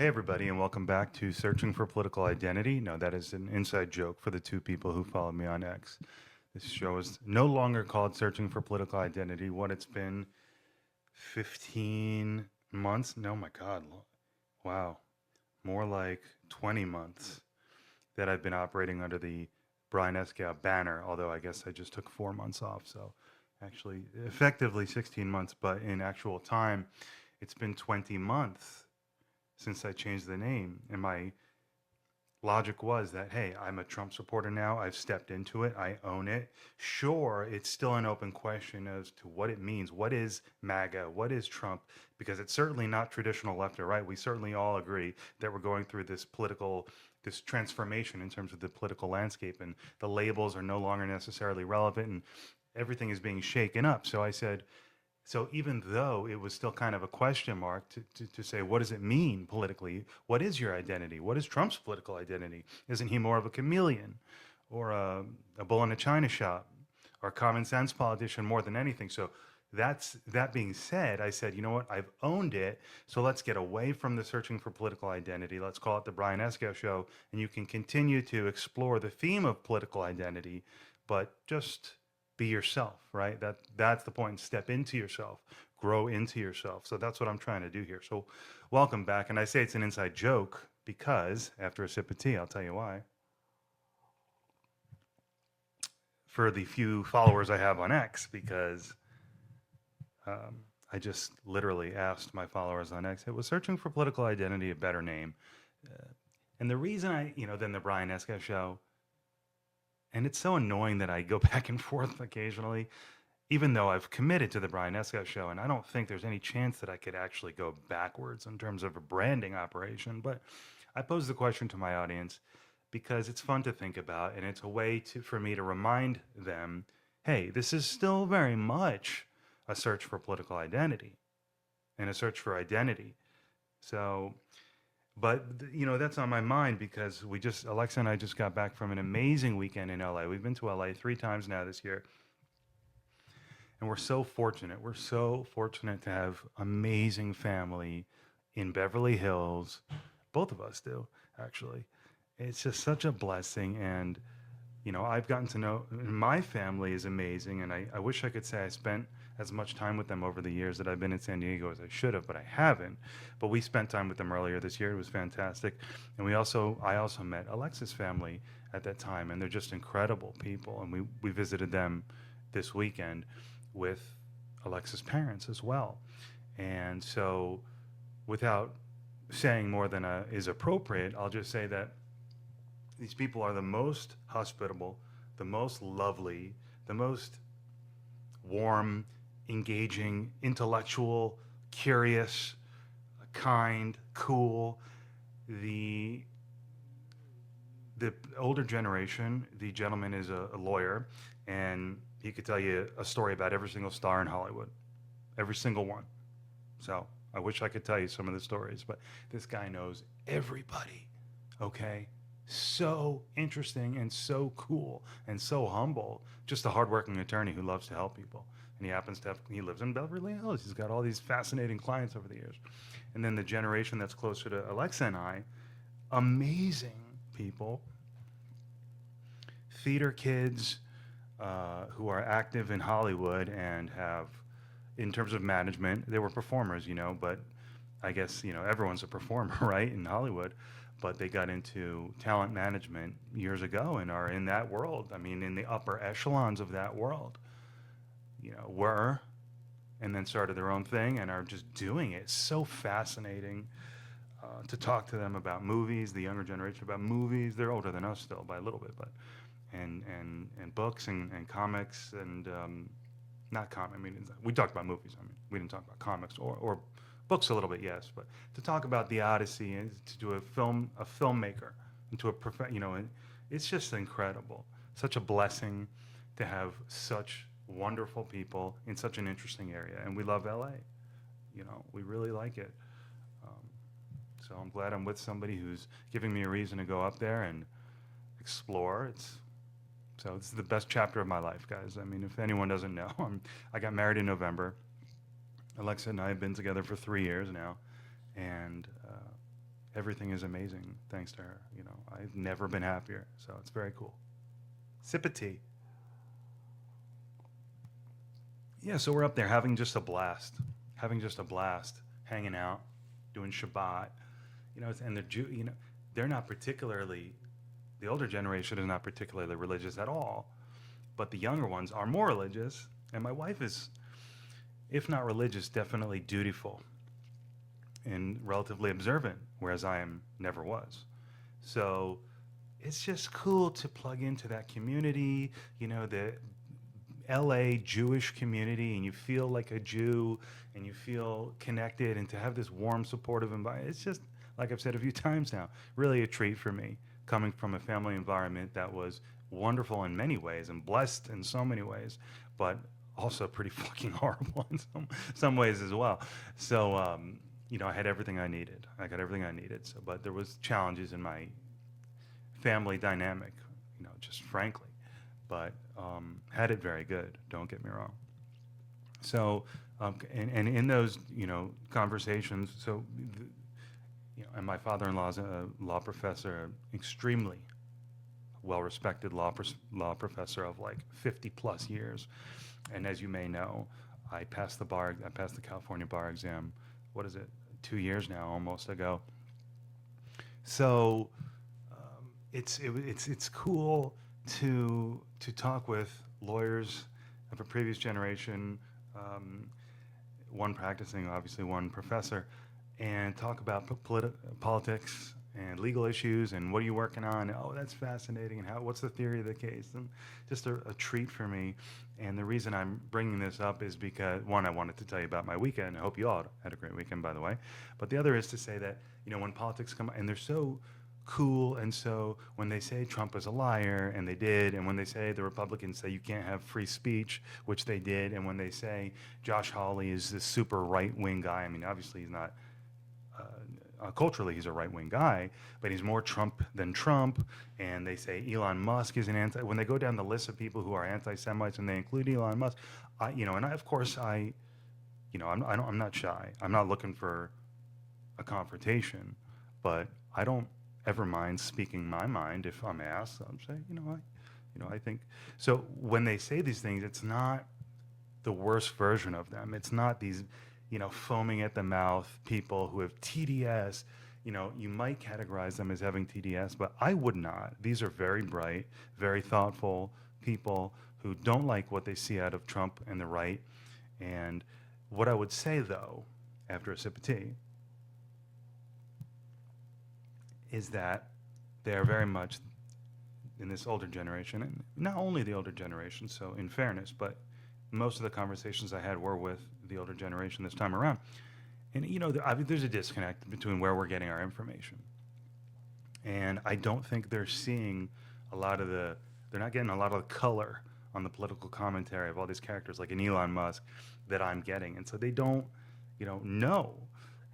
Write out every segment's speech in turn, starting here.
Hey, everybody, and welcome back to Searching for Political Identity. No, that is an inside joke for the two people who follow me on X. This show is no longer called Searching for Political Identity. What it's been 15 months? No, my God. Wow. More like 20 months that I've been operating under the Brian Escow banner, although I guess I just took 4 months off. So actually, effectively 16 months, but in actual time, it's been 20 months since I changed the name. And my logic was that, hey, I'm a Trump supporter now. I've stepped into it. I own it. Sure, it's still an open question as to what it means. What is MAGA? What is Trump? Because it's certainly not traditional left or right. We certainly all agree that we're going through this transformation in terms of the political landscape, and the labels are no longer necessarily relevant, and everything is being shaken up. So I said, so even though it was still kind of a question mark to say, what does it mean politically? What is your identity? What is Trump's political identity? Isn't he more of a chameleon or a bull in a china shop or a common sense politician more than anything? So that being said, I said, you know what? I've owned it. So let's get away from the searching for political identity. Let's call it the Brian Escow Show. And you can continue to explore the theme of political identity, but just be yourself, right? That's the point. Step into yourself, grow into yourself. So that's what I'm trying to do here. So welcome back. And I say it's an inside joke because after a sip of tea, I'll tell you why. For the few followers I have on X, because I just literally asked my followers on X, it was searching for political identity a better name. And the reason than the Brian Escow Show, and it's so annoying that I go back and forth occasionally, even though I've committed to the Brian Escow Show, and I don't think there's any chance that I could actually go backwards in terms of a branding operation. But I pose the question to my audience because it's fun to think about, and it's a way for me to remind them, hey, this is still very much a search for political identity and a search for identity. So, but that's on my mind because Alexa and I just got back from an amazing weekend in LA. We've been to LA 3 times now this year. And we're so fortunate. We're so fortunate to have amazing family in Beverly Hills. Both of us do, actually. It's just such a blessing. And, I've gotten to know my family is amazing. And I wish I could say I spent as much time with them over the years that I've been in San Diego as I should have, but I haven't. But we spent time with them earlier this year. It was fantastic. And I also met Alexa's family at that time. And they're just incredible people. And we visited them this weekend with Alexa's parents as well. And so, without saying more than is appropriate, I'll just say that these people are the most hospitable, the most lovely, the most warm, engaging, intellectual, curious, kind, cool. The older generation, the gentleman is a lawyer, and he could tell you a story about every single star in Hollywood, every single one. So I wish I could tell you some of the stories, but this guy knows everybody, okay? So interesting and so cool and so humble. Just a hardworking attorney who loves to help people. And he lives in Beverly Hills. He's got all these fascinating clients over the years. And then the generation that's closer to Alexa and I, amazing people, theater kids, who are active in Hollywood and have, in terms of management, they were performers, but I guess, everyone's a performer, right, in Hollywood. But they got into talent management years ago and are in that world. I mean, in the upper echelons of that world, were, and then started their own thing and are just doing it. It's so fascinating to talk to them about movies, the younger generation about movies. They're older than us still by a little bit, but and books and comics and not comic. I mean, we talked about movies. I mean, we didn't talk about comics or books a little bit, yes, but to talk about the Odyssey and to do a filmmaker, and to it's just incredible. Such a blessing to have such wonderful people in such an interesting area, and we love LA. We really like it. Um, so I'm glad I'm with somebody who's giving me a reason to go up there and explore. It's the best chapter of my life, guys. I mean, if anyone doesn't know, I got married in November. Alexa and I have been together for 3 years now, and everything is amazing thanks to her. You know, I've never been happier. So it's very cool. Sip of tea. Yeah, so we're up there having just a blast, hanging out, doing Shabbat. You know, and you know, they're not particularly, the older generation is not particularly religious at all, but the younger ones are more religious. And my wife is, if not religious, definitely dutiful and relatively observant, whereas never was. So it's just cool to plug into that community, you know, the LA Jewish community, and you feel like a Jew and you feel connected, and to have this warm, supportive environment. It's just, like I've said a few times now, really a treat for me, coming from a family environment that was wonderful in many ways and blessed in so many ways, but also pretty fucking horrible in some ways as well. So, you know, I had everything I needed. I got everything I needed. So, but there was challenges in my family dynamic, you know, just frankly, but had it very good. Don't get me wrong. So, and in those, you know, conversations, so, you know, and my father-in-law is a law professor, extremely well-respected law professor of like 50 plus years. And as you may know, I passed the California bar exam, what is it, 2 years now, almost ago. So it's cool to talk with lawyers of a previous generation, one practicing, obviously one professor, and talk about politics and legal issues and what are you working on? Oh, that's fascinating. And what's the theory of the case? And just a treat for me. And the reason I'm bringing this up is because, one, I wanted to tell you about my weekend. I hope you all had a great weekend, by the way. But the other is to say that, you know, when politics come, and they're so cool, and so when they say Trump is a liar, and they did, and when they say the Republicans say you can't have free speech, which they did, and when they say Josh Hawley is this super right-wing guy, I mean, obviously he's not, culturally he's a right-wing guy, but he's more Trump than Trump, and they say Elon Musk is an when they go down the list of people who are anti-Semites and they include Elon Musk, you know, and of course, you know, I'm not shy. I'm not looking for a confrontation, but I don't ever mind speaking my mind if I'm asked. I'm saying, I think, so when they say these things, it's not the worst version of them. It's not these, foaming at the mouth people who have TDS. You might categorize them as having TDS, but I would not. These are very bright, very thoughtful people who don't like what they see out of Trump and the right. And what I would say, though, after a sip of tea, is that they are very much in this older generation, and not only the older generation, so in fairness, but most of the conversations I had were with the older generation this time around. And, there's a disconnect between where we're getting our information. And I don't think they're seeing they're not getting a lot of the color on the political commentary of all these characters like an Elon Musk that I'm getting. And so they don't, know.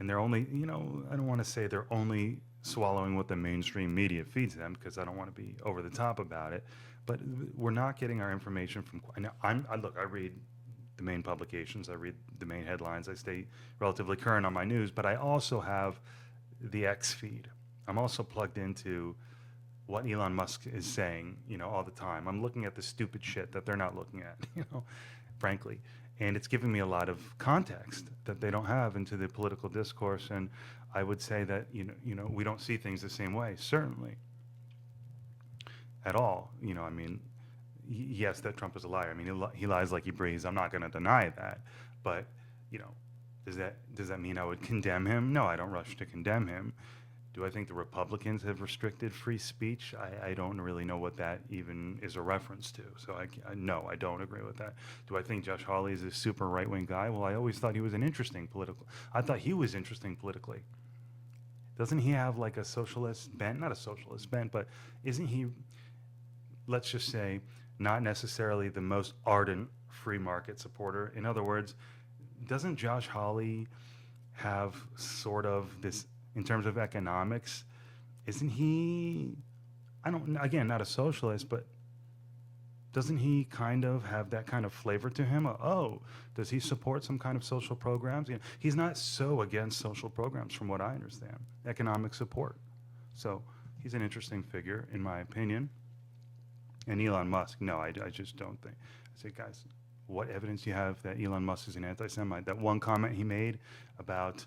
And they're only, I don't want to say they're only swallowing what the mainstream media feeds them, because I don't want to be over the top about it. But we're not getting our information from. I read the main publications, I read the main headlines, I stay relatively current on my news, but I also have the X feed. I'm also plugged into what Elon Musk is saying, all the time. I'm looking at the stupid shit that they're not looking at, frankly. And it's giving me a lot of context that they don't have into the political discourse. And I would say that, we don't see things the same way, certainly, at all. Yes, that Trump is a liar. I mean, he lies like he breathes. I'm not going to deny that. But, does that mean I would condemn him? No, I don't rush to condemn him. Do I think the Republicans have restricted free speech? I don't really know what that even is a reference to. So no, I don't agree with that. Do I think Josh Hawley is a super right-wing guy? Well, I always thought he was I thought he was interesting politically. Doesn't he have like a socialist bent? Not a socialist bent, but isn't he, let's just say, not necessarily the most ardent free market supporter? In other words, doesn't Josh Hawley have sort of this, in terms of economics, isn't he, again, not a socialist, but doesn't he kind of have that kind of flavor to him? Oh, does he support some kind of social programs? You know, he's not so against social programs, from what I understand. Economic support. So he's an interesting figure, in my opinion. And Elon Musk, no, I just don't think. I say, guys, what evidence do you have that Elon Musk is an anti-Semite? That one comment he made about,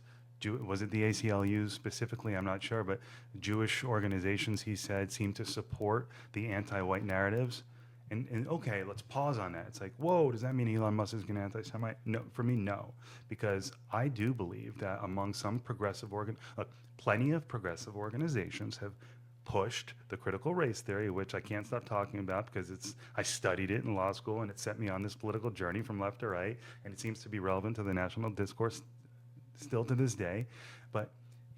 was it the ACLU specifically? I'm not sure, but Jewish organizations, he said, seem to support the anti-white narratives. And okay, let's pause on that. It's like, whoa, does that mean Elon Musk is an anti-Semite? No, for me, no, because I do believe that among some progressive plenty of progressive organizations have pushed the critical race theory, which I can't stop talking about because I studied it in law school and it set me on this political journey from left to right, and it seems to be relevant to the national discourse still to this day. But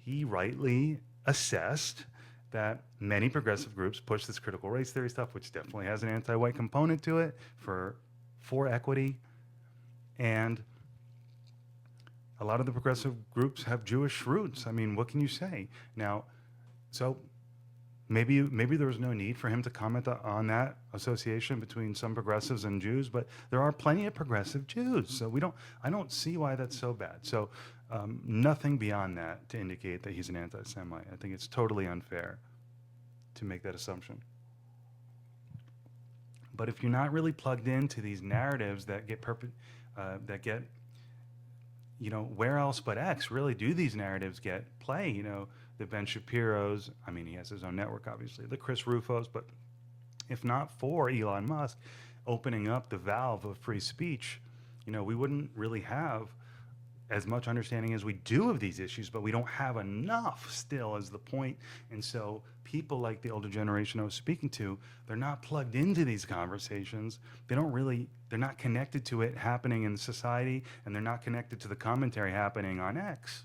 he rightly assessed that many progressive groups push this critical race theory stuff, which definitely has an anti-white component to it for equity. And a lot of the progressive groups have Jewish roots. I mean, what can you say? Now, so maybe there was no need for him to comment on that association between some progressives and Jews, but there are plenty of progressive Jews. So I don't see why that's so bad. So nothing beyond that to indicate that he's an anti-Semite. I think it's totally unfair to make that assumption. But if you're not really plugged into these narratives that get where else but X really do these narratives get play? You know, the Ben Shapiro's, I mean, he has his own network, obviously, the Chris Rufos, but if not for Elon Musk opening up the valve of free speech, you know, we wouldn't really have as much understanding as we do of these issues, but we don't have enough still is the point. And so people like the older generation I was speaking to, they're not plugged into these conversations. They're not connected to it happening in society, and they're not connected to the commentary happening on X.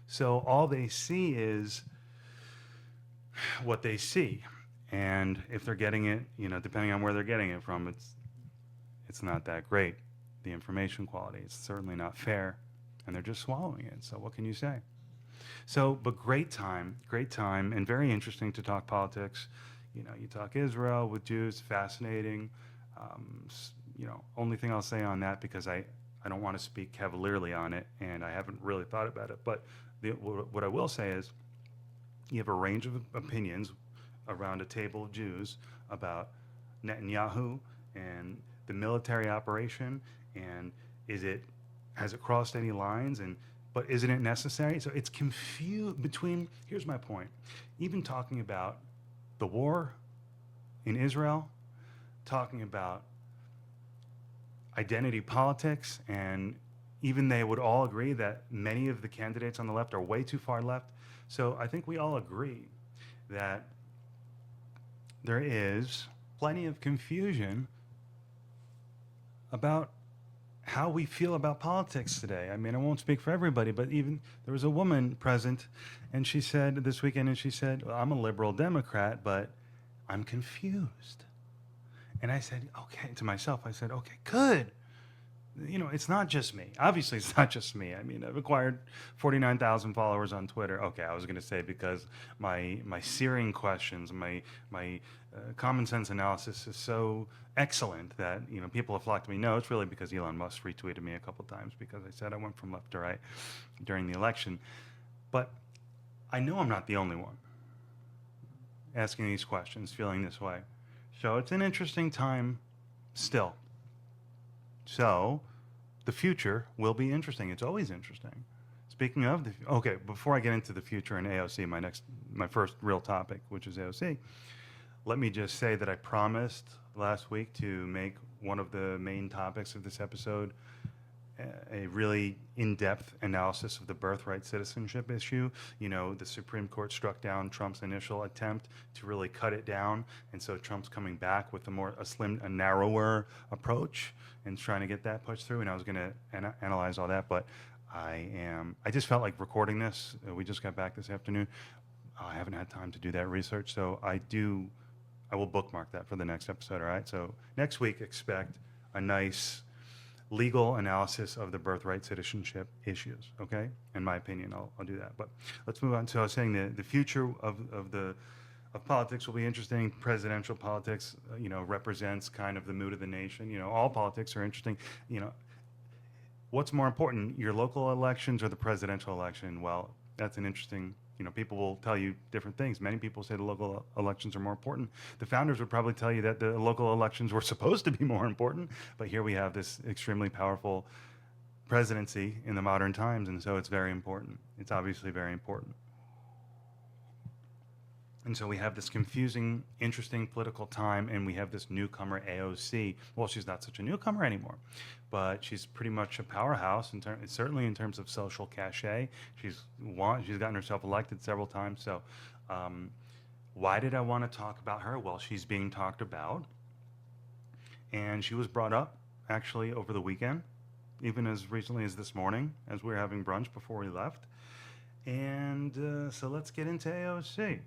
So all they see is what they see. And if they're getting it, you know, depending on where they're getting it from, it's not that great. The information quality, it's certainly not fair. And they're just swallowing it. So what can you say? So, but great time, and very interesting to talk politics. You know, you talk Israel with Jews, fascinating. You know, only thing I'll say on that, because I don't want to speak cavalierly on it, and I haven't really thought about it. But what I will say is, you have a range of opinions around a table of Jews about Netanyahu and the military operation, and has it crossed any lines, but isn't it necessary? So it's confused between, here's my point, even talking about the war in Israel, talking about identity politics, and even they would all agree that many of the candidates on the left are way too far left. So I think we all agree that there is plenty of confusion about how we feel about politics today. I mean, I won't speak for everybody, but even there was a woman present, and she said this weekend, well, I'm a liberal Democrat, but I'm confused. And I said, okay, to myself, I said, okay, good. You know, it's not just me. Obviously, it's not just me. I mean, I've acquired 49,000 followers on Twitter. Okay, I was going to say because my searing questions, my common sense analysis is so excellent that, you know, people have flocked to me. No, it's really because Elon Musk retweeted me a couple times because I said I went from left to right during the election. But I know I'm not the only one asking these questions, feeling this way. So it's an interesting time still. So the future will be interesting. It's always interesting. Speaking of okay, before I get into the future and AOC, my first real topic, which is AOC, let me just say that I promised last week to make one of the main topics of this episode a really in-depth analysis of the birthright citizenship issue. You know, the Supreme Court struck down Trump's initial attempt to really cut it down, and so Trump's coming back with a narrower approach and trying to get that pushed through. And I was going to analyze all that, but I just felt like recording this. We just got back this afternoon. I haven't had time to do that research, so I will bookmark that for the next episode. All right. So next week, expect a nice legal analysis of the birthright citizenship issues, okay? In my opinion, I'll do that. But let's move on. So I was saying the future of of politics will be interesting. Presidential politics, represents kind of the mood of the nation. All politics are interesting. You know, what's more important, your local elections or the presidential election? Well, that's an interesting, people will tell you different things. Many people say the local elections are more important. The founders would probably tell you that the local elections were supposed to be more important, but here we have this extremely powerful presidency in the modern times, and so it's very important. It's obviously very important. And so we have this confusing, interesting political time, and we have this newcomer AOC. Well, she's not such a newcomer anymore, but she's pretty much a powerhouse, certainly in terms of social cachet. She's gotten herself elected several times. So why did I want to talk about her? Well, she's being talked about, and she was brought up actually over the weekend, even as recently as this morning, as we were having brunch before we left. And so let's get into AOC.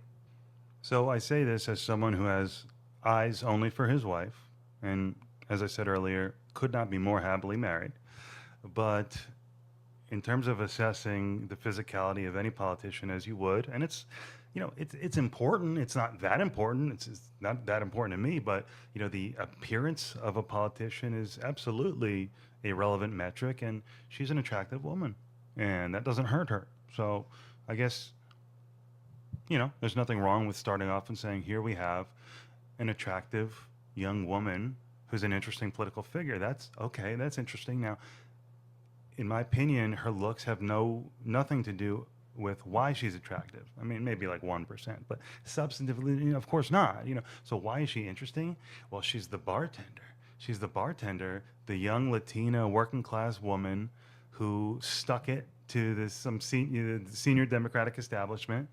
So I say this as someone who has eyes only for his wife, and as I said earlier, could not be more happily married. But in terms of assessing the physicality of any politician, as you would, and it's important. It's not that important. It's not that important to me. But the appearance of a politician is absolutely a relevant metric, and she's an attractive woman, and that doesn't hurt her. So I guess there's nothing wrong with starting off and saying, here we have an attractive young woman who's an interesting political figure. That's okay. That's interesting. Now, in my opinion, her looks have nothing to do with why she's attractive. I mean, maybe like 1%, but substantively, of course not. So why is she interesting? Well, she's the bartender. She's the bartender, the young Latina working class woman who stuck it to some senior Democratic establishment,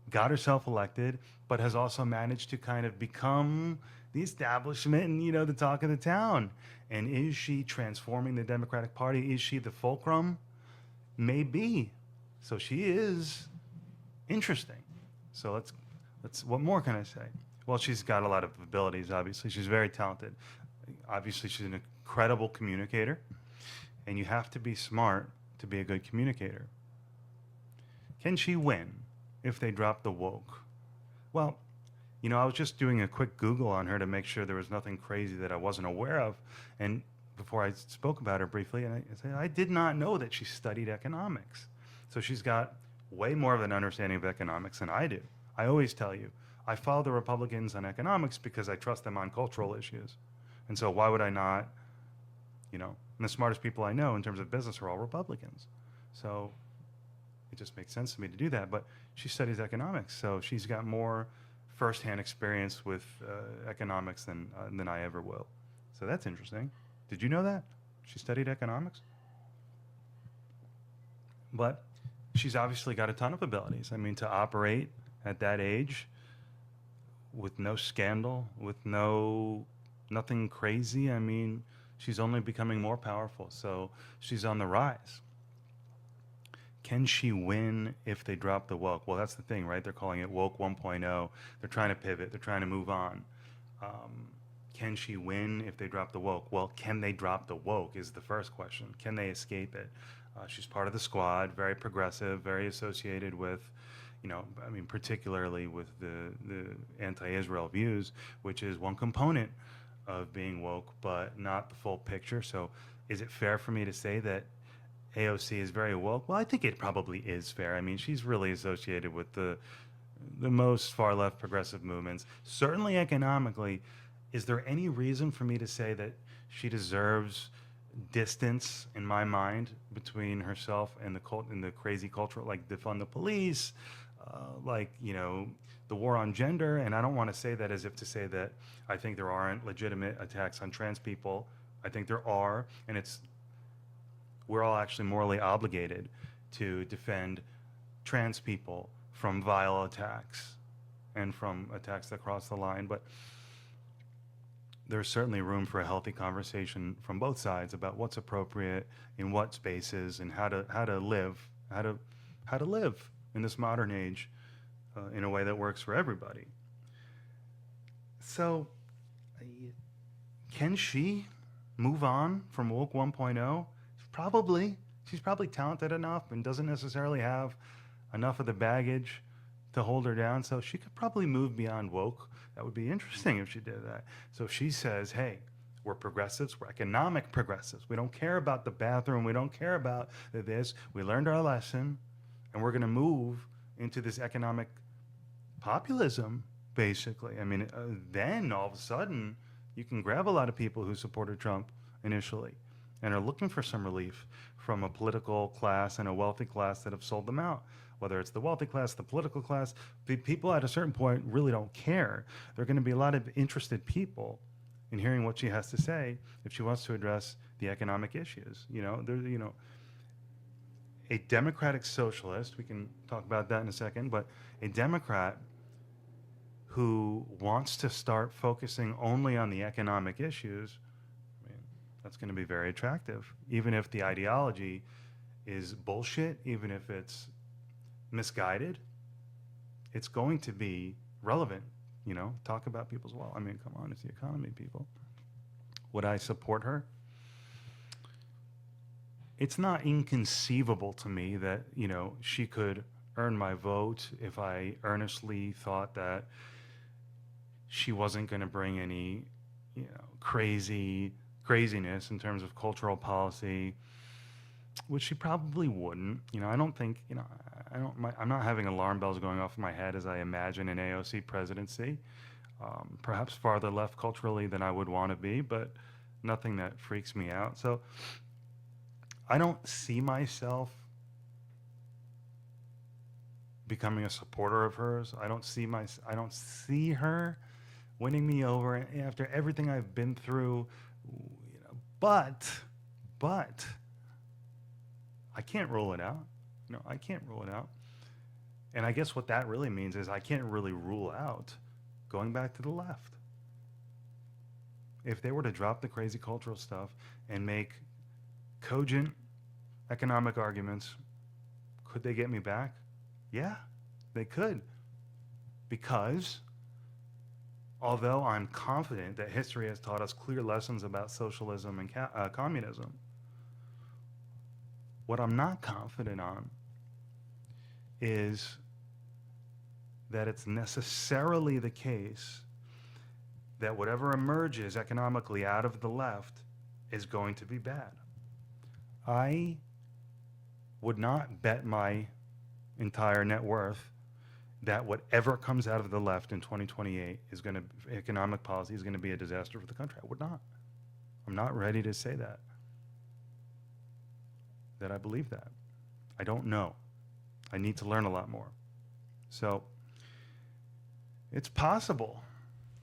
got herself elected, but has also managed to kind of become the establishment and, the talk of the town. And is she transforming the Democratic Party? Is she the fulcrum? Maybe. So she is interesting. So what more can I say? Well, she's got a lot of abilities, obviously. She's very talented. Obviously, she's an incredible communicator, and you have to be smart to be a good communicator. Can she win if they drop the woke? Well, I was just doing a quick Google on her to make sure there was nothing crazy that I wasn't aware of. And before I spoke about her briefly, and I said, I did not know that she studied economics. So she's got way more of an understanding of economics than I do. I always tell you, I follow the Republicans on economics because I trust them on cultural issues. And so why would I not, and the smartest people I know in terms of business are all Republicans. So it just makes sense to me to do that. But she studies economics, so she's got more firsthand experience with economics than I ever will. So that's interesting. Did you know that? She studied economics? But she's obviously got a ton of abilities. I mean, to operate at that age with no scandal, with nothing crazy, I mean, she's only becoming more powerful. So she's on the rise. Can she win if they drop the woke? Well, that's the thing, right? They're calling it woke 1.0. They're trying to pivot. They're trying to move on. Can she win if they drop the woke? Well, can they drop the woke is the first question. Can they escape it? She's part of the squad, very progressive, very associated with, particularly with the anti-Israel views, which is one component of being woke, but not the full picture. So is it fair for me to say that AOC is very woke? Well, I think it probably is fair. I mean, she's really associated with the most far left progressive movements. Certainly economically, is there any reason for me to say that she deserves distance in my mind between herself and the crazy culture, like defund the police, the war on gender? And I don't want to say that as if to say that I think there aren't legitimate attacks on trans people. I think there are, and we're all actually morally obligated to defend trans people from vile attacks and from attacks that cross the line. But there's certainly room for a healthy conversation from both sides about what's appropriate in what spaces and how to live in this modern age in a way that works for everybody. So, can she move on from woke 1.0? Probably. She's probably talented enough and doesn't necessarily have enough of the baggage to hold her down. So she could probably move beyond woke. That would be interesting if she did that. So she says, hey, we're progressives. We're economic progressives. We don't care about the bathroom. We don't care about this. We learned our lesson, and we're going to move into this economic populism, basically. I mean, then all of a sudden, you can grab a lot of people who supported Trump initially and are looking for some relief from a political class and a wealthy class that have sold them out. Whether it's the wealthy class, the political class, the people at a certain point really don't care. There are going to be a lot of interested people in hearing what she has to say if she wants to address the economic issues. A democratic socialist, we can talk about that in a second, but a Democrat who wants to start focusing only on the economic issues, I mean, that's going to be very attractive, even if the ideology is bullshit, even if it's misguided, it's going to be relevant. Talk about people's well. I mean, come on, it's the economy, people. Would I support her? It's not inconceivable to me that, she could earn my vote if I earnestly thought that she wasn't going to bring any, craziness in terms of cultural policy, which she probably wouldn't. I don't think, I'm not having alarm bells going off in my head as I imagine an AOC presidency. Perhaps farther left culturally than I would want to be, but nothing that freaks me out. So I don't see myself becoming a supporter of hers. I don't see her winning me over after everything I've been through. But I can't rule it out. I can't rule it out. And I guess what that really means is I can't really rule out going back to the left. If they were to drop the crazy cultural stuff and make cogent economic arguments, could they get me back? Yeah, they could. Because although I'm confident that history has taught us clear lessons about socialism and communism, what I'm not confident on is that it's necessarily the case that whatever emerges economically out of the left is going to be bad. I would not bet my entire net worth that whatever comes out of the left in 2028 economic policy is going to be a disaster for the country. I would not. I'm not ready to say that I believe that. I don't know. I need to learn a lot more. So it's possible.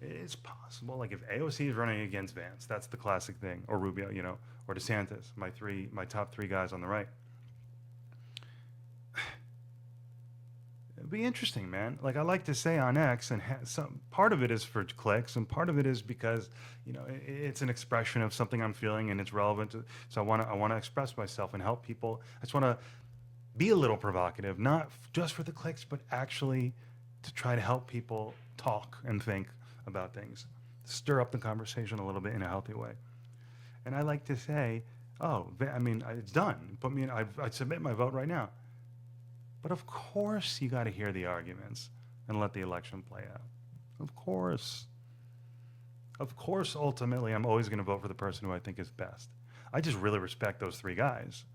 It's possible. Like if AOC is running against Vance, that's the classic thing, or Rubio, or DeSantis, my top three guys on the right. It'd be interesting, man. Like I like to say on X, and some part of it is for clicks, and part of it is because it's an expression of something I'm feeling, and it's relevant. So I want to express myself and help people. I just want to be a little provocative, not just for the clicks, but actually to try to help people talk and think about things, stir up the conversation a little bit in a healthy way. And I like to say, it's done. Put me in. I submit my vote right now. But of course you got to hear the arguments and let the election play out. Of course. Of course, ultimately, I'm always going to vote for the person who I think is best. I just really respect those three guys.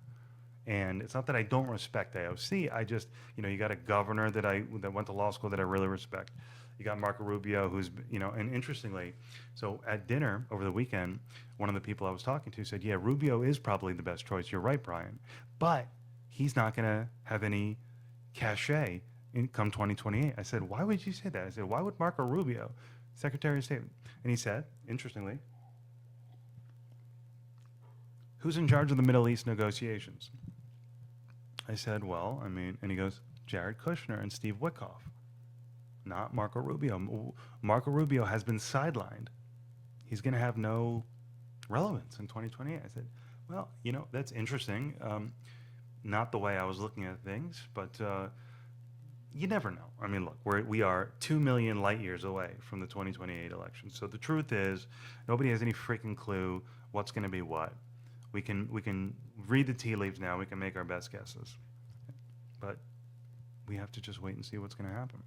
And it's not that I don't respect AOC. I just, you got a governor that went to law school that I really respect. You got Marco Rubio, who's, and interestingly, so at dinner over the weekend, one of the people I was talking to said, yeah, Rubio is probably the best choice. You're right, Brian. But he's not going to have any cachet come 2028. I said, why would you say that? I said, why would Marco Rubio, Secretary of State? And he said, interestingly, who's in charge of the Middle East negotiations? I said, and he goes, Jared Kushner and Steve Witkoff, not Marco Rubio. Marco Rubio has been sidelined. He's going to have no relevance in 2028. I said, well, that's interesting. Not the way I was looking at things, but you never know. I mean, look, we are 2 million light years away from the 2028 election. So the truth is, nobody has any freaking clue what's going to be what. We can read the tea leaves now. We can make our best guesses. But we have to just wait and see what's going to happen.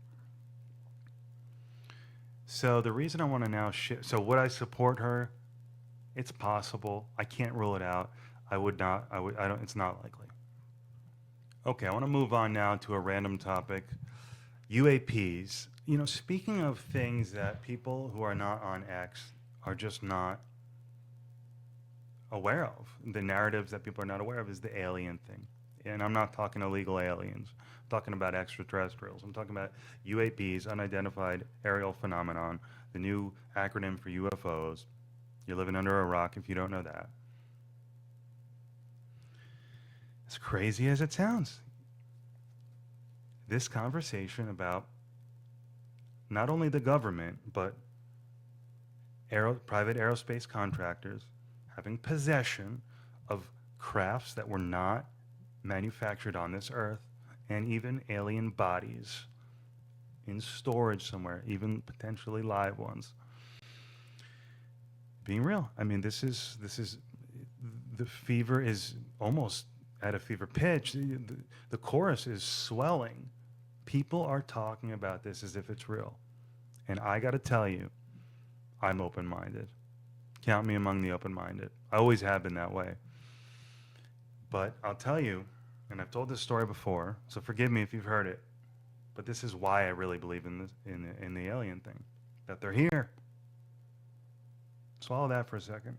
So the reason I want to now shift, so would I support her? It's possible. I can't rule it out. I would not, I don't, it's not likely. Okay, I want to move on now to a random topic. UAPs. You know, speaking of things that people who are not on X are just not aware of, the narratives that people are not aware of is the alien thing. And I'm not talking illegal aliens. I'm talking about extraterrestrials. I'm talking about UAPs, unidentified aerial phenomenon, the new acronym for UFOs. You're living under a rock if you don't know that. As crazy as it sounds, this conversation about not only the government, but private aerospace contractors having possession of crafts that were not manufactured on this earth, and even alien bodies in storage somewhere, even potentially live ones. Being real. I mean, this is the fever is almost at a fever pitch. The chorus is swelling. People are talking about this as if it's real. And I got to tell you, I'm open-minded. Count me among the open-minded. I always have been that way. But I'll tell you, and I've told this story before, so forgive me if you've heard it, but this is why I really believe in this, in the alien thing, that they're here. Swallow that for a second.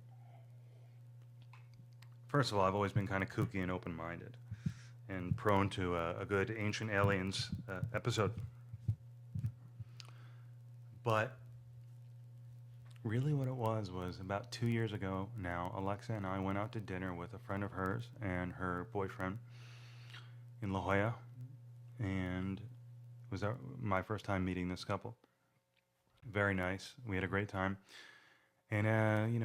First of all, I've always been kind of kooky and open-minded and prone to a good Ancient Aliens episode. But really what it was about 2 years ago now, Alexa and I went out to dinner with a friend of hers and her boyfriend in La Jolla. And it was my first time meeting this couple. Very nice. We had a great time. And,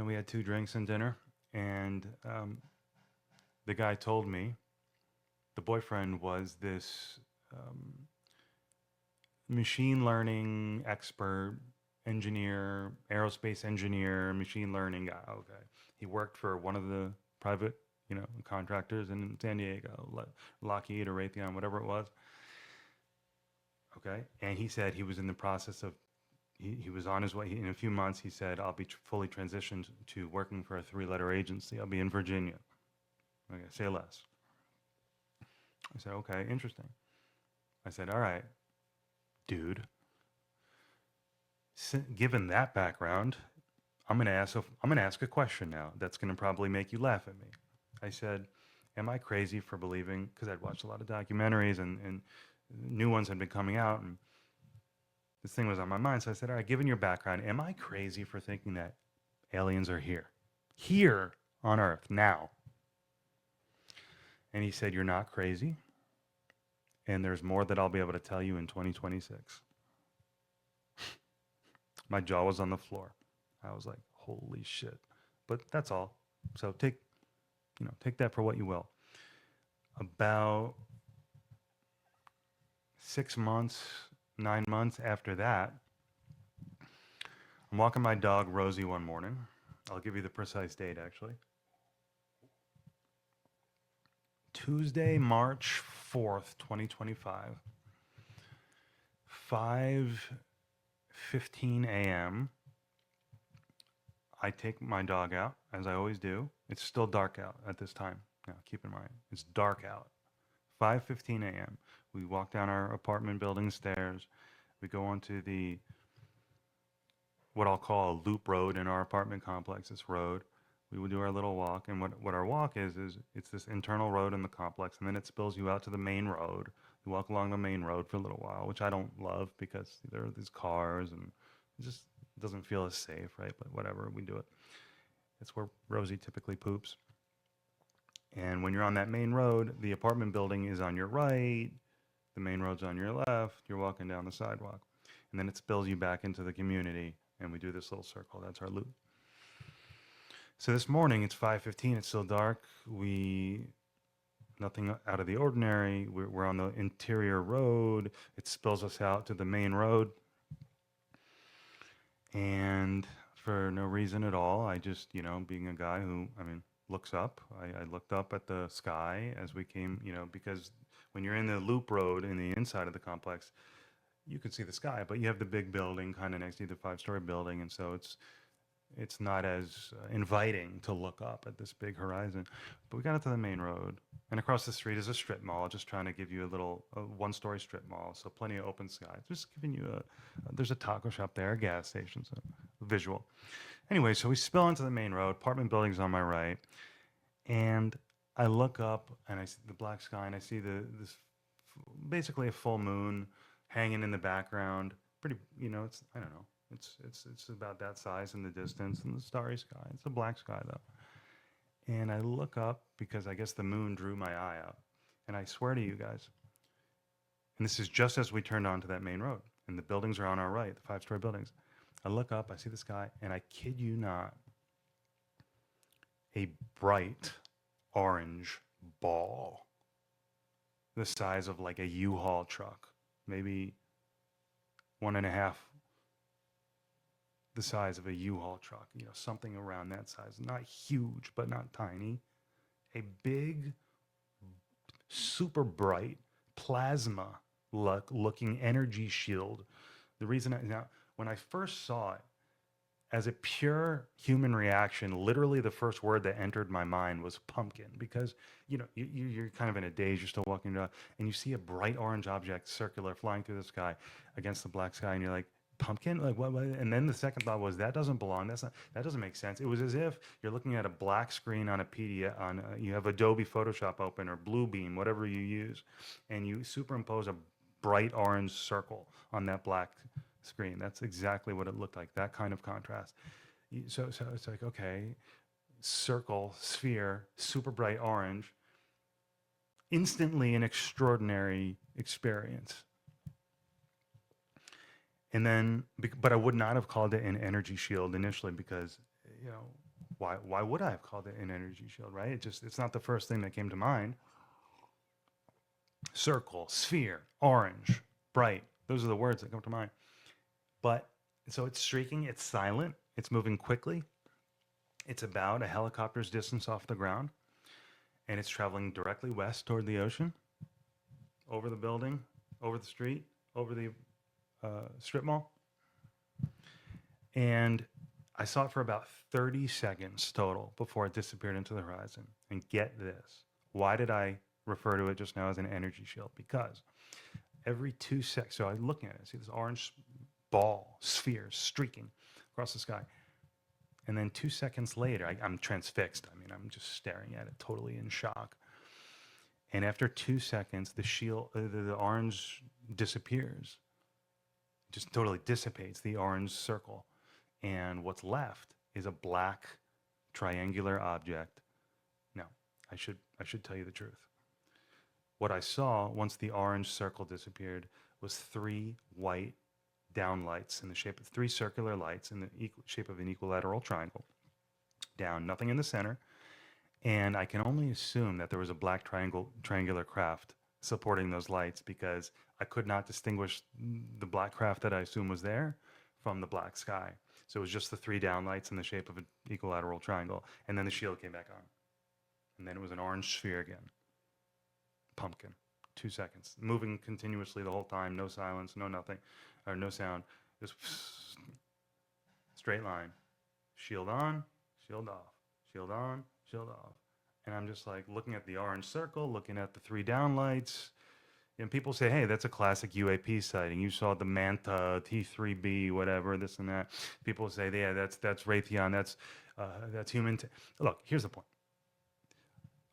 we had 2 drinks and dinner. And the guy told me, the boyfriend was this machine learning expert, engineer, aerospace engineer, machine learning guy. Okay. He worked for one of the private, contractors in San Diego, Lockheed or Raytheon, whatever it was. Okay. And he said he was in the process of, he was on his way. In a few months, he said, I'll be fully transitioned to working for a 3-letter agency. I'll be in Virginia. Okay, say less. I said, okay, interesting. I said, all right, dude. Given that background, I'm gonna ask a question now that's gonna probably make you laugh at me. I said, am I crazy for believing, because I'd watched a lot of documentaries and new ones had been coming out, and this thing was on my mind. So I said, all right, given your background, am I crazy for thinking that aliens are here on Earth now? And he said, you're not crazy. And there's more that I'll be able to tell you in 2026. My jaw was on the floor. I was like, holy shit. But that's all. So take that for what you will. About 9 months after that, I'm walking my dog Rosie one morning. I'll give you the precise date, actually. Tuesday, March 4th, 2025, 5:15 a.m. I take my dog out, as I always do. It's still dark out at this time. Now, keep in mind, it's dark out. 5:15 a.m. We walk down our apartment building stairs. We go onto what I'll call a loop road in our apartment complex, this road. We would do our little walk, and what our walk is it's this internal road in the complex, and then it spills you out to the main road. You walk along the main road for a little while, which I don't love because there are these cars, and it just doesn't feel as safe, right? But whatever, we do it. It's where Rosie typically poops. And when you're on that main road, the apartment building is on your right, the main road's on your left, you're walking down the sidewalk, and then it spills you back into the community, and we do this little circle. That's our loop. So this morning, it's 5:15, it's still dark. Nothing out of the ordinary. We're on the interior road. It spills us out to the main road. And for no reason at all, I just, being a guy who, looks up. I looked up at the sky as we came, because when you're in the loop road in the inside of the complex, you can see the sky, but you have the big building kind of next to you, the 5-story building, and so it's not as inviting to look up at this big horizon. But we got into the main road, and across the street is a strip mall, just trying to give you a 1-story strip mall, so plenty of open sky. Just giving you there's a taco shop there, a gas station, so visual. Anyway, so we spill into the main road, apartment buildings on my right, and I look up and I see the black sky, and I see this basically a full moon hanging in the background. Pretty, it's, I don't know. It's about that size in the distance, and the starry sky. It's a black sky though. And I look up because I guess the moon drew my eye up. And I swear to you guys, and this is just as we turned onto that main road, and the buildings are on our right, the 5-story buildings. I look up, I see the sky, and I kid you not, a bright orange ball the size of like a U-Haul truck, maybe 1.5 the size of a U-Haul truck, something around that size. Not huge, but not tiny. A big, super bright plasma looking energy shield. The reason when I first saw it, as a pure human reaction, literally the first word that entered my mind was pumpkin, because you're kind of in a daze, you're still walking around, and you see a bright orange object, circular, flying through the sky against the black sky, and you're like, pumpkin, like what? And then the second thought was, that doesn't belong. That doesn't make sense. It was as if you're looking at a black screen on a PDF, you have Adobe Photoshop open or Bluebeam, whatever you use, and you superimpose a bright orange circle on that black screen. That's exactly what it looked like. That kind of contrast. So it's like, okay, circle, sphere, super bright orange, instantly an extraordinary experience. And then, but I would not have called it an energy shield initially, because, why would I have called it an energy shield, right? It's not the first thing that came to mind. Circle, sphere, orange, bright. Those are the words that come to mind. But, so it's streaking, it's silent, it's moving quickly. It's about a helicopter's distance off the ground, and it's traveling directly west toward the ocean, over the building, over the street, over the strip mall. And I saw it for about 30 seconds total before it disappeared into the horizon. And get this, why did I refer to it just now as an energy shield? Because every 2 seconds, so I'm looking at it, I see this orange ball, sphere, streaking across the sky. And then 2 seconds later, I'm transfixed. I mean, I'm just staring at it, totally in shock. And after 2 seconds, the shield, the orange disappears. Just totally dissipates, the orange circle. And what's left is a black triangular object. Now, I should tell you the truth. What I saw once the orange circle disappeared was 3 white downlights in the shape of 3 circular lights in the shape of an equilateral triangle. Down, nothing in the center. And I can only assume that there was a black triangular craft supporting those lights, because I could not distinguish the black craft that I assume was there from the black sky. So it was just the 3 downlights in the shape of an equilateral triangle. And then the shield came back on. And then it was an orange sphere again. Pumpkin. 2 seconds. Moving continuously the whole time. No silence, no nothing, or no sound. Just straight line. Shield on, shield off. Shield on, shield off. And I'm just like looking at the orange circle, looking at the 3 downlights. And people say, hey, that's a classic UAP sighting. You saw the Manta, T3B, whatever, this and that. People say, yeah, that's Raytheon, that's human. Look, here's the point.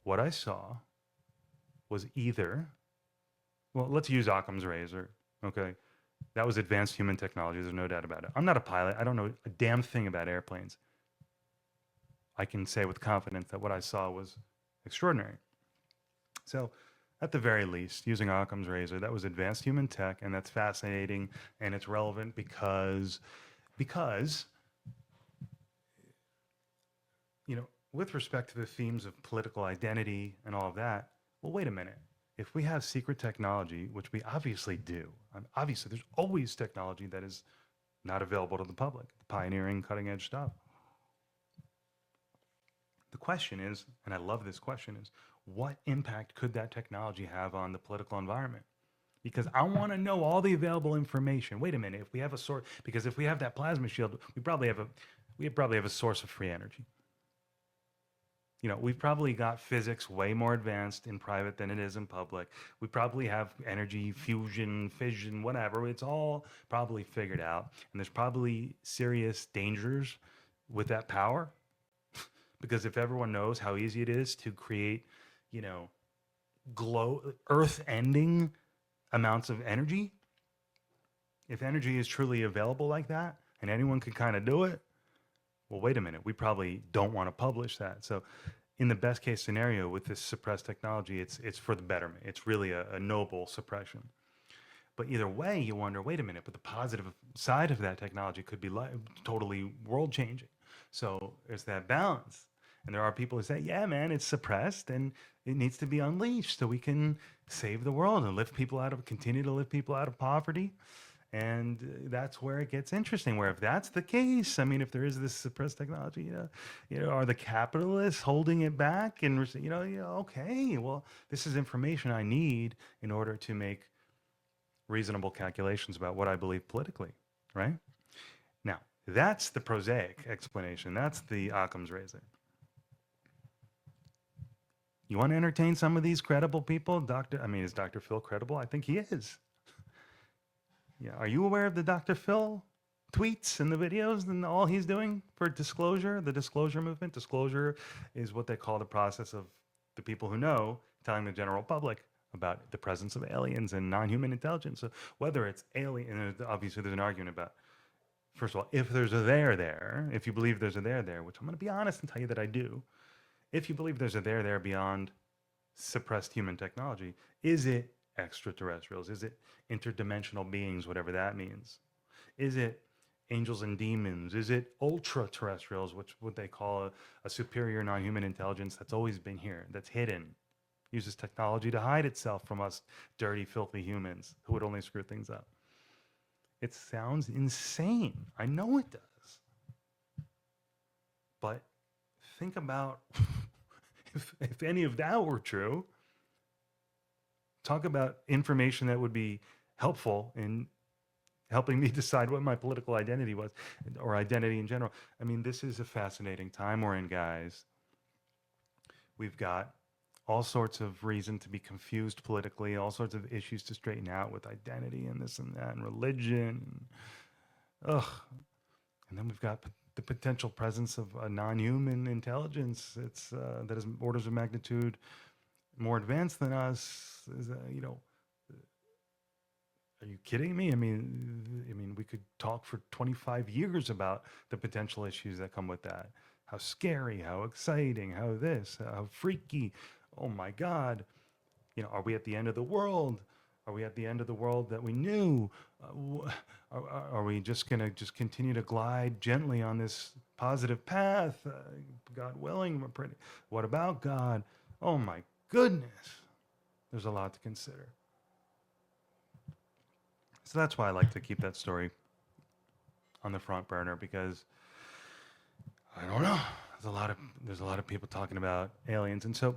What I saw was either, well, let's use Occam's razor, okay? That was advanced human technology, there's no doubt about it. I'm not a pilot, I don't know a damn thing about airplanes. I can say with confidence that what I saw was extraordinary. So, at the very least, using Occam's razor, that was advanced human tech, and that's fascinating, and it's relevant because, with respect to the themes of political identity and all of that, well, wait a minute. If we have secret technology, which we obviously do, obviously there's always technology that is not available to the public, pioneering, cutting-edge stuff. The question is, and I love this question, is what impact could that technology have on the political environment? Because I want to know all the available information. Wait a minute, if we have a source, because if we have that plasma shield, we probably have a source of free energy. You know, we've probably got physics way more advanced in private than it is in public. We probably have energy, fusion, fission, whatever. It's all probably figured out. And there's probably serious dangers with that power. Because if everyone knows how easy it is to create, you know, earth ending amounts of energy, if energy is truly available like that and anyone can kind of do it, well, wait a minute, we probably don't want to publish that. So in the best case scenario with this suppressed technology, it's for the betterment. It's really a noble suppression. But either way, you wonder, wait a minute, but the positive side of that technology could be totally world changing. So there's that balance. And there are people who say, yeah, man, it's suppressed and it needs to be unleashed so we can save the world and continue to lift people out of poverty. And that's where it gets interesting, where if that's the case, I mean, if there is this suppressed technology, are the capitalists holding it back? And, okay, well, this is information I need in order to make reasonable calculations about what I believe politically, right? Now, that's the prosaic explanation. That's the Occam's razor. You want to entertain some of these credible people? Is Dr. Phil credible? I think he is. Yeah. Are you aware of the Dr. Phil tweets and the videos and all he's doing for disclosure, the disclosure movement? Disclosure is what they call the process of the people who know telling the general public about the presence of aliens and non-human intelligence. So whether it's alien, and obviously there's an argument about, first of all, if there's a there, if you believe there's a there, which I'm going to be honest and tell you that I do. If you believe there's a there beyond suppressed human technology, is it extraterrestrials? Is it interdimensional beings, whatever that means? Is it angels and demons? Is it ultra-terrestrials, which what they call a superior non-human intelligence that's always been here, that's hidden, uses technology to hide itself from us dirty, filthy humans who would only screw things up? It sounds insane. I know it does. But think about if any of that were true. Talk about information that would be helpful in helping me decide what my political identity was, or identity in general. I mean, this is a fascinating time we're in, guys. We've got all sorts of reason to be confused politically, all sorts of issues to straighten out with identity and this and that and religion. And then we've got the potential presence of a non-human intelligence. That is orders of magnitude more advanced than us. Are you kidding me? I mean, we could talk for 25 years about the potential issues that come with that. How scary, how exciting, how this, how freaky. Oh my God. Are we at the end of the world? Are we at the end of the world that we knew? Are we just going to continue to glide gently on this positive path? God willing, what about God? Oh my goodness. There's a lot to consider. So that's why I like to keep that story on the front burner, because I don't know. There's a lot of people talking about aliens. And so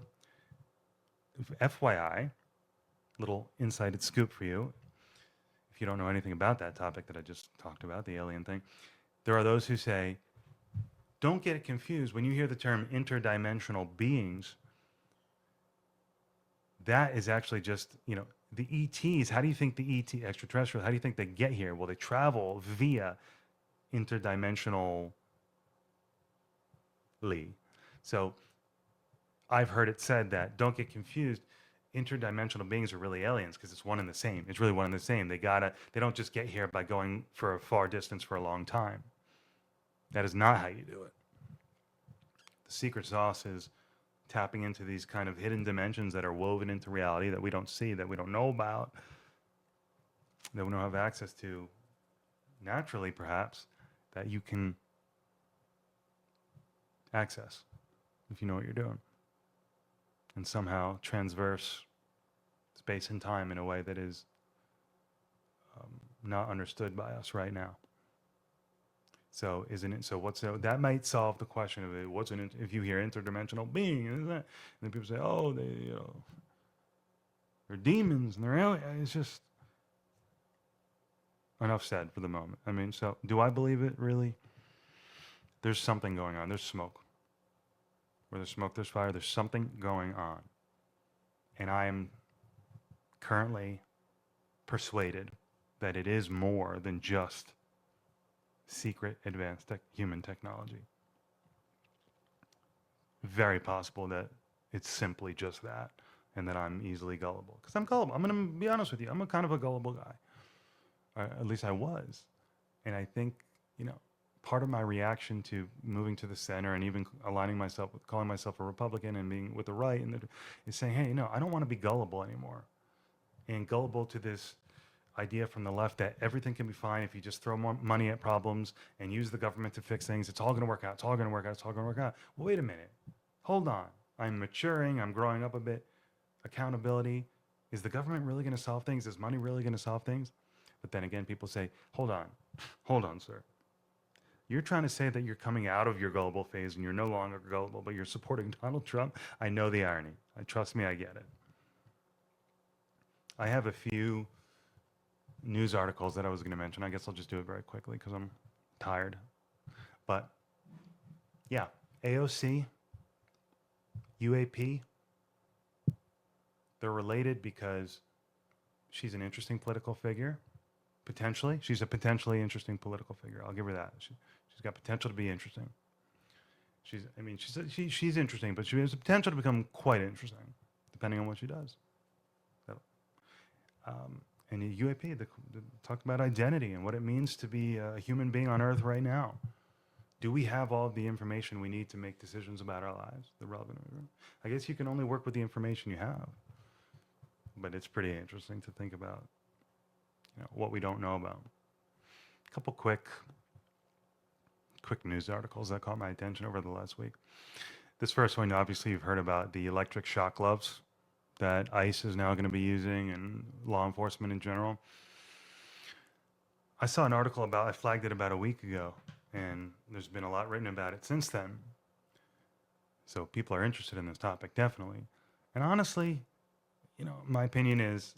FYI, little insider scoop for you. If you don't know anything about that topic that I just talked about, the alien thing, there are those who say, don't get it confused. When you hear the term interdimensional beings, that is actually just, the ETs. How do you think the ET, extraterrestrials, how do you think they get here? Well, they travel via interdimensionally. So I've heard it said that, don't get confused, interdimensional beings are really aliens because it's one and the same. It's really one and the same. They don't just get here by going for a far distance for a long time. That is not how you do it. The secret sauce is tapping into these kind of hidden dimensions that are woven into reality that we don't see, that we don't know about, that we don't have access to naturally, perhaps, that you can access if you know what you're doing, and somehow transverse space and time in a way that is not understood by us right now. So isn't it? So that might solve the question of it. If you hear interdimensional being, and then people say, oh, they're demons and they're aliens. It's just enough said for the moment. I mean, so do I believe it really? There's something going on. There's smoke. Where there's smoke, there's fire. There's something going on, and I am currently persuaded that it is more than just secret advanced human technology. Very possible that it's simply just that, and that I'm easily gullible. Because I'm gullible. I'm going to be honest with you. I'm a kind of a gullible guy. Or at least I was. And I think, part of my reaction to moving to the center and even aligning myself with calling myself a Republican and being with the right is saying, hey, I don't want to be gullible anymore. And gullible to this idea from the left that everything can be fine if you just throw more money at problems and use the government to fix things. It's all going to work out. It's all going to work out. It's all going to work out. Well, wait a minute. Hold on. I'm maturing. I'm growing up a bit. Accountability. Is the government really going to solve things? Is money really going to solve things? But then again, people say, hold on, sir. You're trying to say that you're coming out of your gullible phase and you're no longer gullible, but you're supporting Donald Trump? I know the irony. Trust me, I get it. I have a few news articles that I was going to mention. I guess I'll just do it very quickly because I'm tired. But yeah, AOC, UAP, they're related because she's an interesting political figure. Potentially. She's a potentially interesting political figure. I'll give her that. She's got potential to be interesting. She's interesting, but she has the potential to become quite interesting, depending on what she does. So, and the UAP, they talk about identity and what it means to be a human being on Earth right now. Do we have all the information we need to make decisions about our lives? The relevant. I guess you can only work with the information you have. But it's pretty interesting to think about, what we don't know about. A couple quick news articles that caught my attention over the last week. This first one, obviously, you've heard about the electric shock gloves that ICE is now going to be using and law enforcement in general. I saw an article I flagged it about a week ago, and there's been a lot written about it since then. So people are interested in this topic, definitely. And honestly, my opinion is,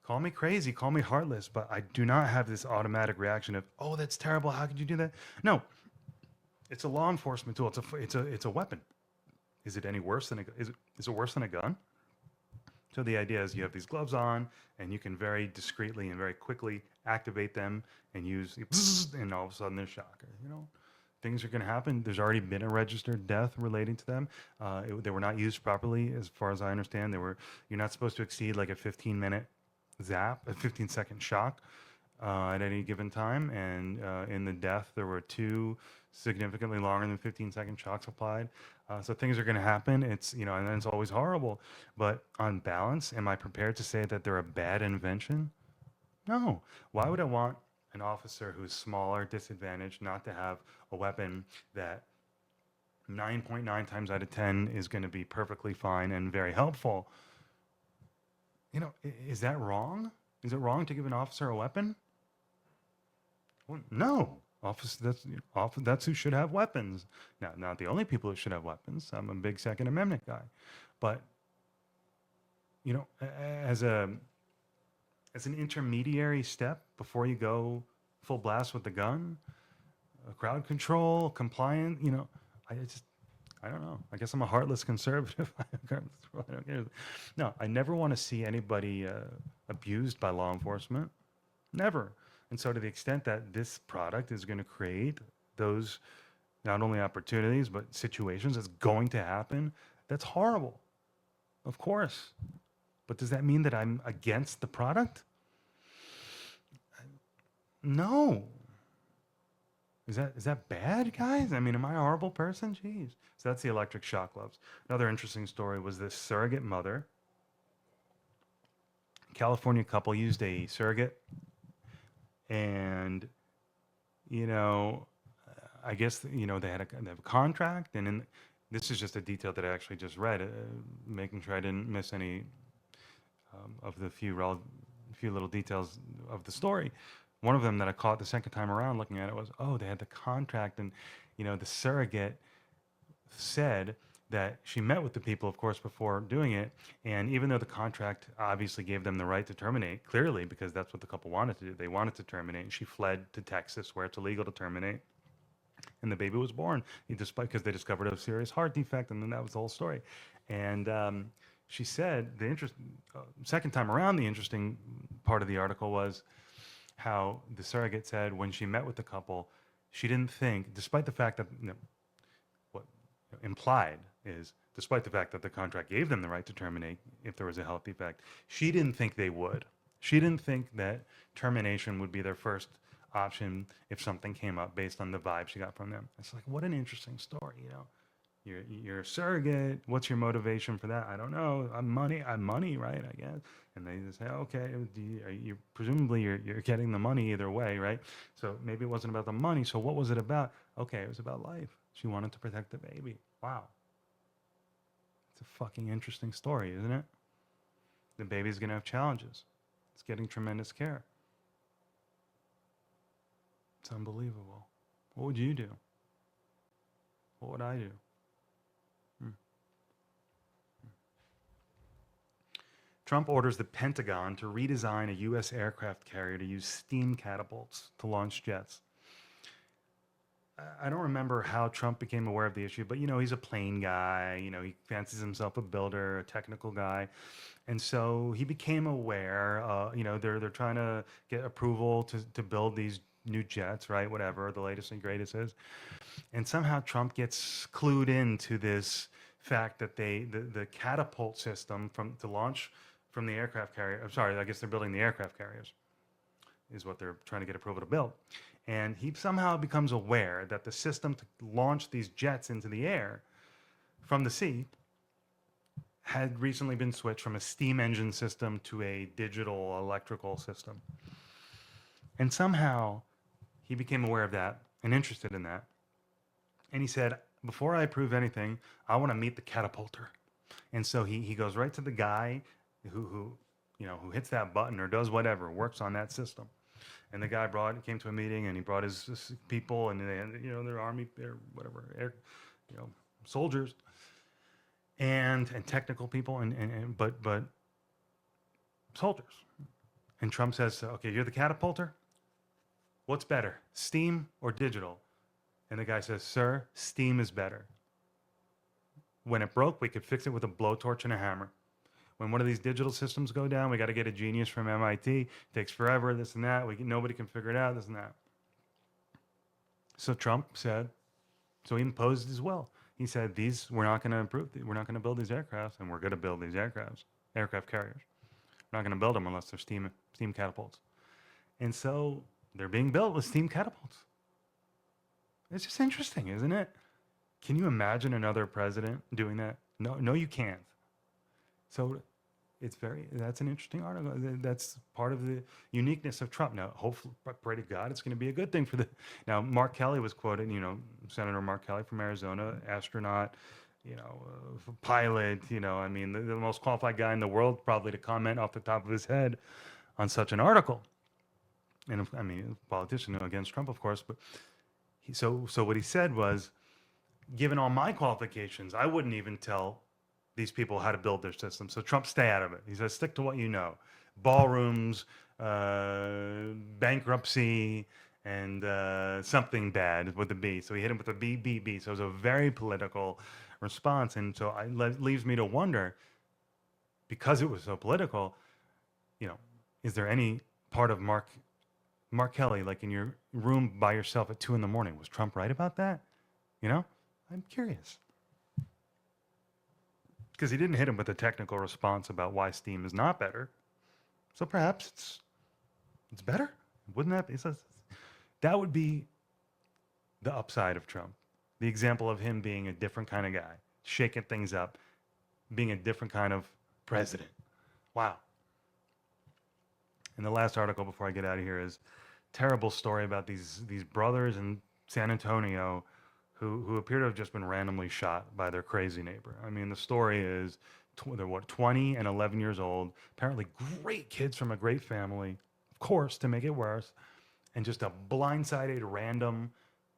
call me crazy, call me heartless, but I do not have this automatic reaction of, oh, that's terrible. How could you do that? No, it's a law enforcement tool. It's a weapon. Is it any worse than is it worse than a gun? So the idea is you have these gloves on and you can very discreetly and very quickly activate them and use, and all of a sudden they're shocker, Things are going to happen. There's already been a registered death relating to them. They were not used properly, as far as I understand. You're not supposed to exceed like a 15-minute zap, a 15-second shock at any given time. And in the death, there were 2 significantly longer than 15-second shocks applied. So things are going to happen. It's and then it's always horrible. But on balance, am I prepared to say that they're a bad invention? No. Why would I want an officer who's smaller, disadvantaged, not to have a weapon that 9.9 times out of 10 is going to be perfectly fine and very helpful? Is that wrong? Is it wrong to give an officer a weapon? Well, no. That's who should have weapons. Now, not the only people who should have weapons. I'm a big Second Amendment guy. But, as an intermediary step before you go full blast with the gun, crowd control, compliant, I don't know. I guess I'm a heartless conservative. No, I never want to see anybody abused by law enforcement. Never. And so to the extent that this product is going to create those not only opportunities, but situations that's going to happen, that's horrible. Of course. But does that mean that I'm against the product? No. Is that bad, guys? I mean, am I a horrible person? Jeez. So that's the electric shock gloves. Another interesting story was this surrogate mother. California couple used a surrogate, and I guess they have a contract, and this is just a detail that I actually just read, making sure I didn't miss any of the few little details of the story. One of them that I caught the second time around looking at it was, oh, they had the contract, and the surrogate said that she met with the people, of course, before doing it. And even though the contract obviously gave them the right to terminate, clearly, because that's what the couple wanted to do, they wanted to terminate. And she fled to Texas, where it's illegal to terminate. And the baby was born, despite because they discovered a serious heart defect, and then that was the whole story. And she said second time around, the interesting part of the article was how the surrogate said when she met with the couple, she didn't think, despite the fact that what implied is, despite the fact that the contract gave them the right to terminate if there was a health defect, she didn't think they would. She didn't think that termination would be their first option if something came up based on the vibe she got from them. It's like, what an interesting story, You're a surrogate. What's your motivation for that? I don't know. I'm money, right? I guess. And they just say, okay, presumably you're getting the money either way, right? So maybe it wasn't about the money. So what was it about? Okay, it was about life. She wanted to protect the baby. Wow. It's a fucking interesting story, isn't it? The baby's going to have challenges. It's getting tremendous care. It's unbelievable. What would you do? What would I do? Trump orders the Pentagon to redesign a U.S. aircraft carrier to use steam catapults to launch jets. I don't remember how Trump became aware of the issue, but he's a plane guy. He fancies himself a builder, a technical guy, and so he became aware. They're trying to get approval to build these new jets, right? Whatever the latest and greatest is, and somehow Trump gets clued into this fact that the catapult system to launch from the aircraft carrier. I'm sorry, I guess they're building the aircraft carriers, is what they're trying to get approval to build. And he somehow becomes aware that the system to launch these jets into the air from the sea had recently been switched from a steam engine system to a digital electrical system. And somehow he became aware of that and interested in that. And he said, before I approve anything, I want to meet the catapulter. And so he goes right to the guy who hits that button or does whatever, works on that system. And the guy came to a meeting, and he brought his people, and they had, their army, their whatever, soldiers, and technical people, but soldiers. And Trump says, okay, you're the catapulter. What's better, steam or digital? And the guy says, sir, steam is better. When it broke, we could fix it with a blowtorch and a hammer. When one of these digital systems go down, we got to get a genius from MIT. It takes forever, this and that. Nobody can figure it out, this and that. So Trump said, so he imposed his will. He said, we're not going to improve. We're not going to build these aircrafts, and we're going to build these aircraft carriers. We're not going to build them unless they're steam catapults. And so they're being built with steam catapults. It's just interesting, isn't it? Can you imagine another president doing that? No, you can't. So that's an interesting article. That's part of the uniqueness of Trump. Now, hopefully, pray to God, it's going to be a good thing now, Mark Kelly was quoted, Senator Mark Kelly from Arizona, astronaut, pilot, the most qualified guy in the world probably to comment off the top of his head on such an article. And a politician against Trump, of course, but so what he said was, given all my qualifications, I wouldn't even tell these people how to build their system. So Trump, stay out of it. He says, stick to what you know. Ballrooms, bankruptcy, and something bad with a B. So he hit him with a B. So it was a very political response. And so it leaves me to wonder, because it was so political, is there any part of Mark Kelly, like in your room by yourself at 2 a.m, was Trump right about that? I'm curious. Because he didn't hit him with a technical response about why steam is not better. So perhaps it's better. Wouldn't that be? That would be the upside of Trump. The example of him being a different kind of guy, shaking things up, being a different kind of president. Wow. And the last article before I get out of here is terrible story about these brothers in San Antonio who appear to have just been randomly shot by their crazy neighbor. The story is they're 20 and 11 years old, apparently great kids from a great family, of course, to make it worse. and just a blindsided random,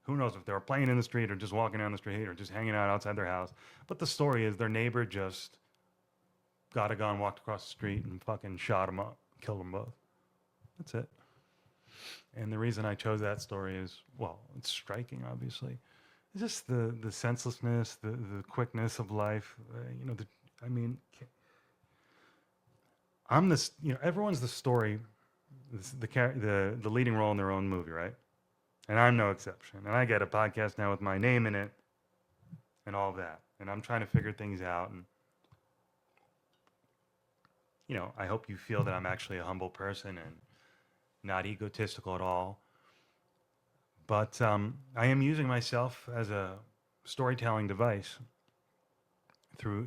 who knows if they were playing in the street or just walking down the street or just hanging out outside their house. But the story is their neighbor just got a gun, walked across the street, and fucking shot them up, killed them both. That's it. And the reason I chose that story is, well, it's striking, obviously. It's just the senselessness, the quickness of life. I mean, I'm this. Everyone's the story, the leading role in their own movie, right? And I'm no exception. And I get a podcast now with my name in it, and all of that. And I'm trying to figure things out. And I hope you feel that I'm actually a humble person and not egotistical at all. But I am using myself as a storytelling device through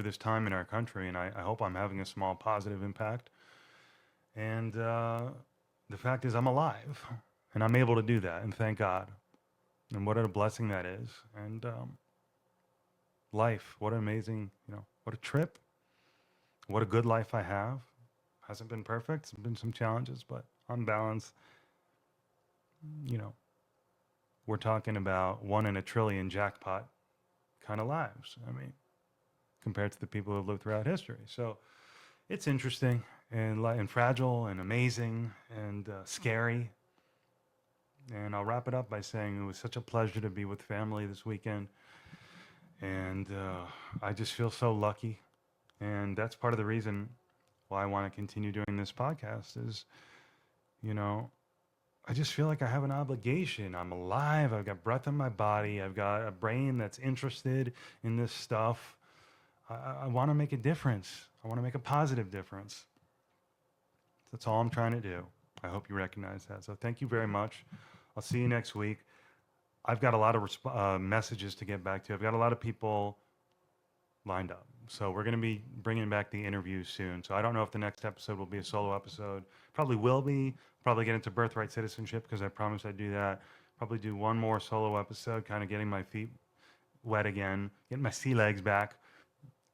this time in our country, and I hope I'm having a small positive impact. And the fact is, I'm alive, and I'm able to do that, and thank God. And what a blessing that is. And life, what an amazing, what a trip. What a good life I have. Hasn't been perfect. There's been some challenges, but on balance, we're talking about 1 in a trillion jackpot kind of lives. I mean, compared to the people who have lived throughout history. So it's interesting and fragile and amazing and scary. And I'll wrap it up by saying it was such a pleasure to be with family this weekend. And I just feel so lucky. And that's part of the reason why I want to continue doing this podcast is, I just feel like I have an obligation. I'm alive. I've got breath in my body. I've got a brain that's interested in this stuff. I want to make a difference. I want to make a positive difference. That's all I'm trying to do. I hope you recognize that. So thank you very much. I'll see you next week. I've got a lot of messages to get back to. I've got a lot of people lined up. So we're going to be bringing back the interviews soon. So I don't know if the next episode will be a solo episode. Probably will be. Probably get into birthright citizenship because I promised I'd do that. Probably do one more solo episode, kind of getting my feet wet again, getting my sea legs back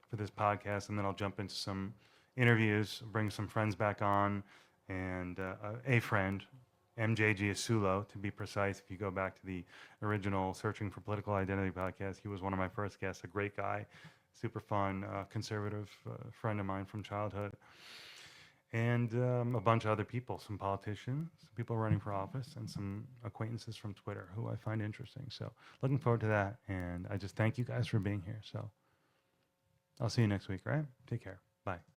for this podcast, and then I'll jump into some interviews, bring some friends back on, and a friend, MJG Asulo, to be precise. If you go back to the original Searching for Political Identity podcast, he was one of my first guests, a great guy, super fun, conservative friend of mine from childhood. And a bunch of other people, some politicians, some people running for office, and some acquaintances from Twitter who I find interesting. So looking forward to that. And I just thank you guys for being here. So I'll see you next week, right? Take care. Bye.